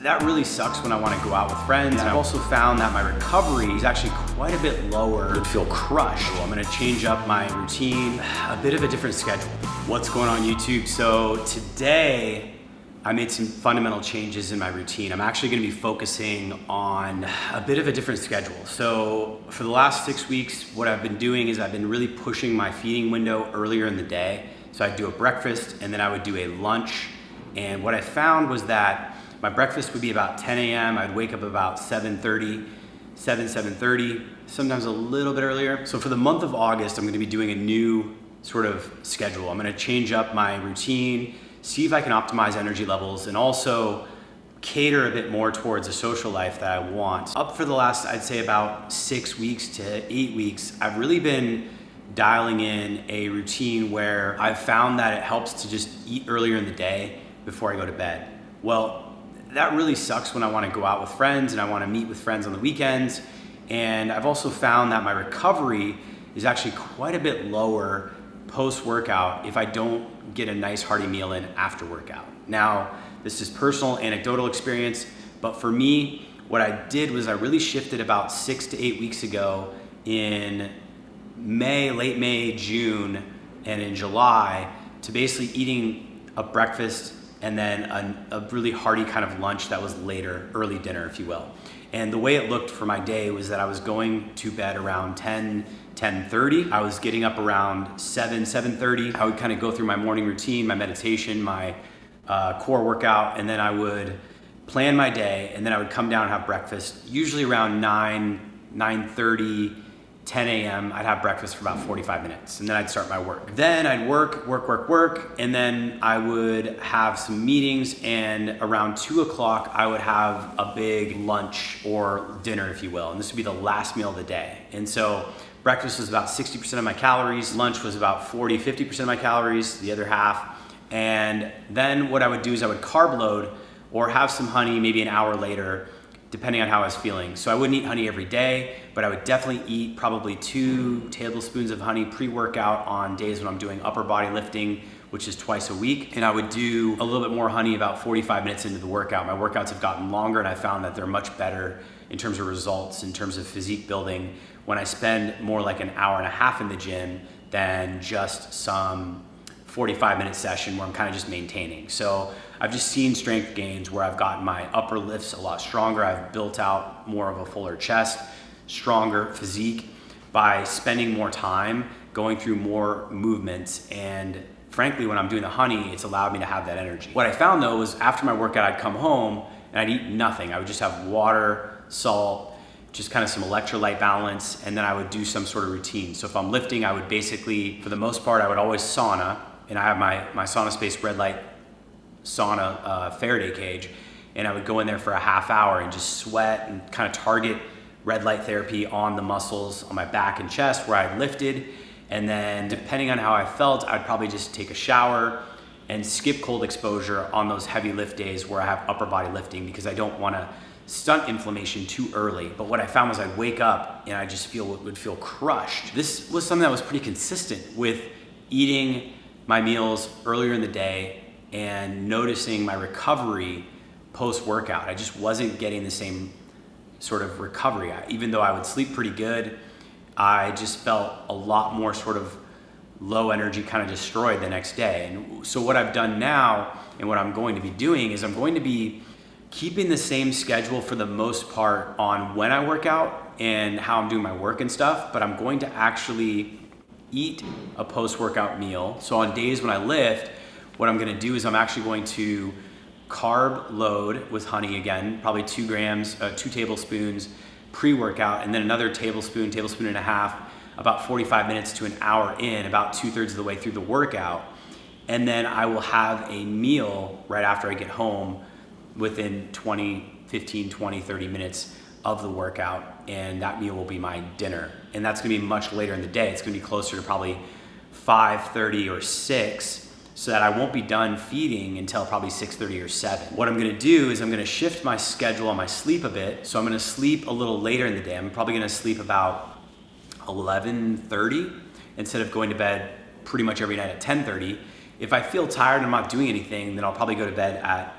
that really sucks when I want to go out with friends. And I've also found that my recovery is actually quite a bit lower. I feel crushed. So I'm gonna change up my routine, a bit of a different schedule. What's going on YouTube? So today, I made some fundamental changes in my routine. I'm actually gonna be focusing on a bit of a different schedule. So for the last 6 weeks, what I've been doing is I've been really pushing my feeding window earlier in the day. So I'd do a breakfast and then I would do a lunch. And what I found was that my breakfast would be about 10 a.m. I'd wake up about 7:30, sometimes a little bit earlier. So for the month of August, I'm gonna be doing a new sort of schedule. I'm gonna change up my routine, see if I can optimize energy levels, and also cater a bit more towards a social life that I want. Up for the last, I'd say about 6 weeks to 8 weeks, I've really been dialing in a routine where I've found that it helps to just eat earlier in the day before I go to bed. Well, that really sucks when I want to go out with friends and I want to meet with friends on the weekends. And I've also found that my recovery is actually quite a bit lower post-workout if I don't get a nice hearty meal in after workout. Now, this is personal anecdotal experience, but for me, what I did was I really shifted about 6 to 8 weeks ago in May, late May, June, and in July to basically eating a breakfast and then a really hearty kind of lunch that was later, early dinner, if you will. And the way it looked for my day was that I was going to bed around 10:30. I was getting up around 7:30. I would kind of go through my morning routine, my meditation, my core workout, and then I would plan my day, and then I would come down and have breakfast, usually around 9:30, 10 a.m. I'd have breakfast for about 45 minutes and then I'd start my work. Then I'd work, and then I would have some meetings, and around 2 o'clock I would have a big lunch or dinner, if you will, and this would be the last meal of the day. And so breakfast was about 60% of my calories, lunch was about 50% of my calories, the other half. And then what I would do is I would carb load or have some honey maybe an hour later, depending on how I was feeling. So I wouldn't eat honey every day, but I would definitely eat probably 2 tablespoons of honey pre-workout on days when I'm doing upper body lifting, which is twice a week. And I would do a little bit more honey about 45 minutes into the workout. My workouts have gotten longer and I found that they're much better in terms of results, in terms of physique building, when I spend more like an hour and a half in the gym than just some 45-minute session where I'm kind of just maintaining. So I've just seen strength gains where I've gotten my upper lifts a lot stronger. I've built out more of a fuller chest, stronger physique by spending more time going through more movements. And frankly, when I'm doing the honey, it's allowed me to have that energy. What I found though was after my workout, I'd come home and I'd eat nothing. I would just have water, salt, just kind of some electrolyte balance, and then I would do some sort of routine. So if I'm lifting, I would basically, for the most part, I would always sauna, and I have my Sauna Space red light sauna Faraday cage, and I would go in there for a half hour and just sweat and kind of target red light therapy on the muscles on my back and chest where I lifted. And then depending on how I felt, I'd probably just take a shower and skip cold exposure on those heavy lift days where I have upper body lifting, because I don't want to stunt inflammation too early. But what I found was I'd wake up and I just would feel crushed. This was something that was pretty consistent with eating my meals earlier in the day and noticing my recovery post-workout. I just wasn't getting the same sort of recovery. Even though I would sleep pretty good, I just felt a lot more sort of low energy, kind of destroyed the next day. And so what I've done now and what I'm going to be doing is I'm going to be keeping the same schedule for the most part on when I work out and how I'm doing my work and stuff, but I'm going to actually eat a post-workout meal. So on days when I lift, what I'm gonna do is I'm actually going to carb load with honey again, probably 2 tablespoons pre-workout, and then another tablespoon and a half, about 45 minutes to an hour in, about 2/3 of the way through the workout. And then I will have a meal right after I get home within 15, 20, 30 minutes of the workout, and that meal will be my dinner. And that's gonna be much later in the day. It's gonna be closer to probably 5:30 or 6, so that I won't be done feeding until probably 6:30 or 7. What I'm gonna do is I'm gonna shift my schedule on my sleep a bit. So I'm gonna sleep a little later in the day. I'm probably gonna sleep about 11:30 instead of going to bed pretty much every night at 10:30. If I feel tired and I'm not doing anything, then I'll probably go to bed at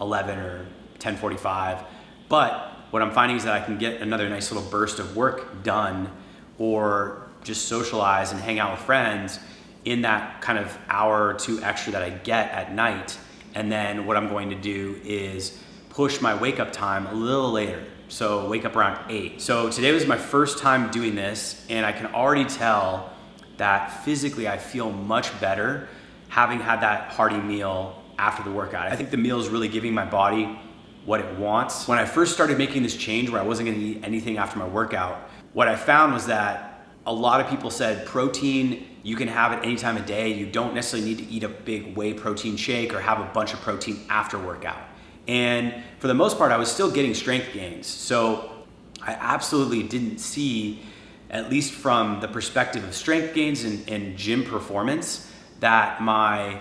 11 or 10:45. But what I'm finding is that I can get another nice little burst of work done or just socialize and hang out with friends in that kind of hour or two extra that I get at night. And then what I'm going to do is push my wake up time a little later. So wake up around 8. So today was my first time doing this, and I can already tell that physically I feel much better having had that hearty meal after the workout. I think the meal is really giving my body what it wants. When I first started making this change where I wasn't gonna eat anything after my workout, what I found was that a lot of people said protein, you can have it any time of day. You don't necessarily need to eat a big whey protein shake or have a bunch of protein after workout. And for the most part, I was still getting strength gains. So I absolutely didn't see, at least from the perspective of strength gains and gym performance, that my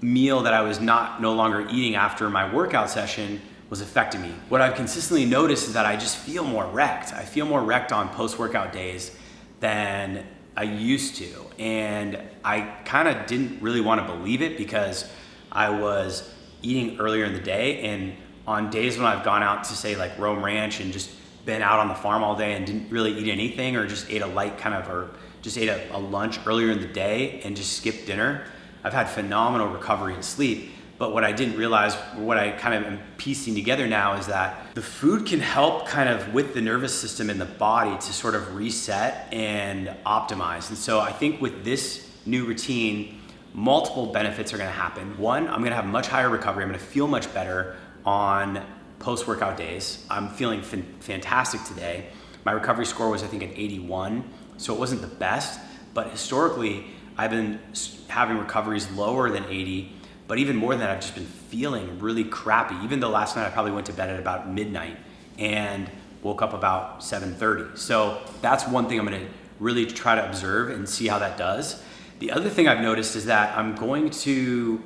meal that I was no longer eating after my workout session was affecting me. What I've consistently noticed is that I just feel more wrecked. I feel more wrecked on post-workout days than I used to. And I kind of didn't really want to believe it because I was eating earlier in the day, and on days when I've gone out to say like Rome Ranch and just been out on the farm all day and didn't really eat anything, or just ate a light kind of, or just ate a lunch earlier in the day and just skipped dinner, I've had phenomenal recovery and sleep. But what I didn't realize, what I kind of am piecing together now, is that the food can help kind of with the nervous system and the body to sort of reset and optimize. And so I think with this new routine, multiple benefits are gonna happen. One, I'm gonna have much higher recovery. I'm gonna feel much better on post-workout days. I'm feeling fantastic today. My recovery score was, I think, an 81, so it wasn't the best, but historically, I've been having recoveries lower than 80, but even more than that, I've just been feeling really crappy, even though last night I probably went to bed at about midnight and woke up about 7:30. So that's one thing I'm gonna really try to observe and see how that does. The other thing I've noticed is that I'm going to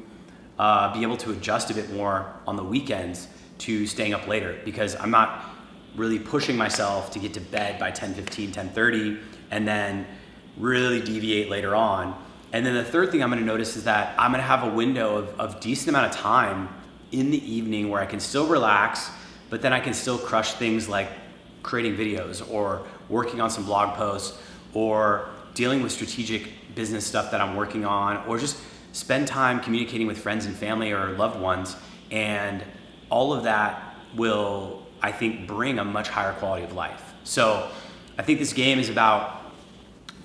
be able to adjust a bit more on the weekends to staying up later, because I'm not really pushing myself to get to bed by 10:15, 10:30, and then really deviate later on. And then the third thing I'm gonna notice is that I'm gonna have a window of decent amount of time in the evening where I can still relax, but then I can still crush things like creating videos or working on some blog posts or dealing with strategic business stuff that I'm working on, or just spend time communicating with friends and family or loved ones. And all of that will, I think, bring a much higher quality of life. So I think this game is about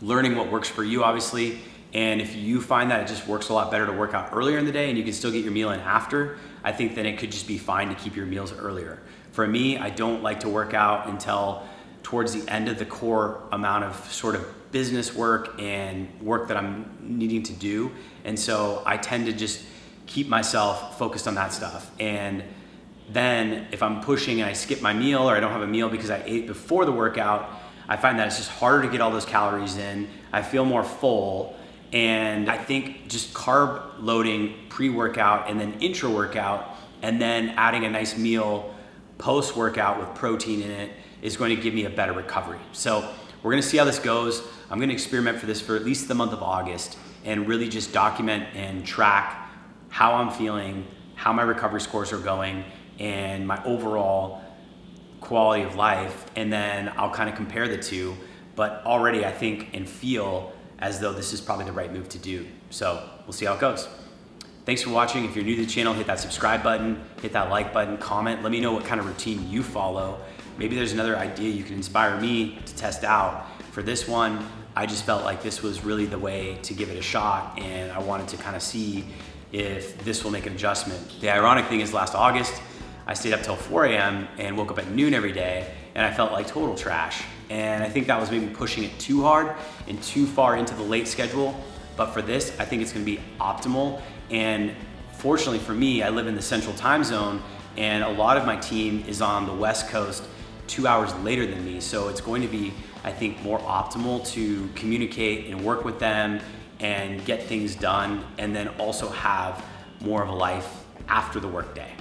learning what works for you, obviously. And if you find that it just works a lot better to work out earlier in the day and you can still get your meal in after, I think then it could just be fine to keep your meals earlier. For me, I don't like to work out until towards the end of the core amount of sort of business work and work that I'm needing to do. And so I tend to just keep myself focused on that stuff. And then if I'm pushing and I skip my meal, or I don't have a meal because I ate before the workout, I find that it's just harder to get all those calories in. I feel more full. And I think just carb loading pre-workout and then intra-workout, and then adding a nice meal post-workout with protein in it is going to give me a better recovery. So we're gonna see how this goes. I'm gonna experiment for this for at least the month of August and really just document and track how I'm feeling, how my recovery scores are going, and my overall quality of life. And then I'll kind of compare the two. But already I think and feel as though this is probably the right move to do. So we'll see how it goes. Thanks for watching. If you're new to the channel, hit that subscribe button, hit that like button, comment. Let me know what kind of routine you follow. Maybe there's another idea you can inspire me to test out. For this one, I just felt like this was really the way to give it a shot, and I wanted to kind of see if this will make an adjustment. The ironic thing is last August, I stayed up till 4 a.m. and woke up at noon every day, and I felt like total trash. And I think that was maybe pushing it too hard and too far into the late schedule. But for this, I think it's gonna be optimal. And fortunately for me, I live in the central time zone, and a lot of my team is on the West Coast 2 hours later than me. So it's going to be, I think, more optimal to communicate and work with them and get things done, and then also have more of a life after the workday.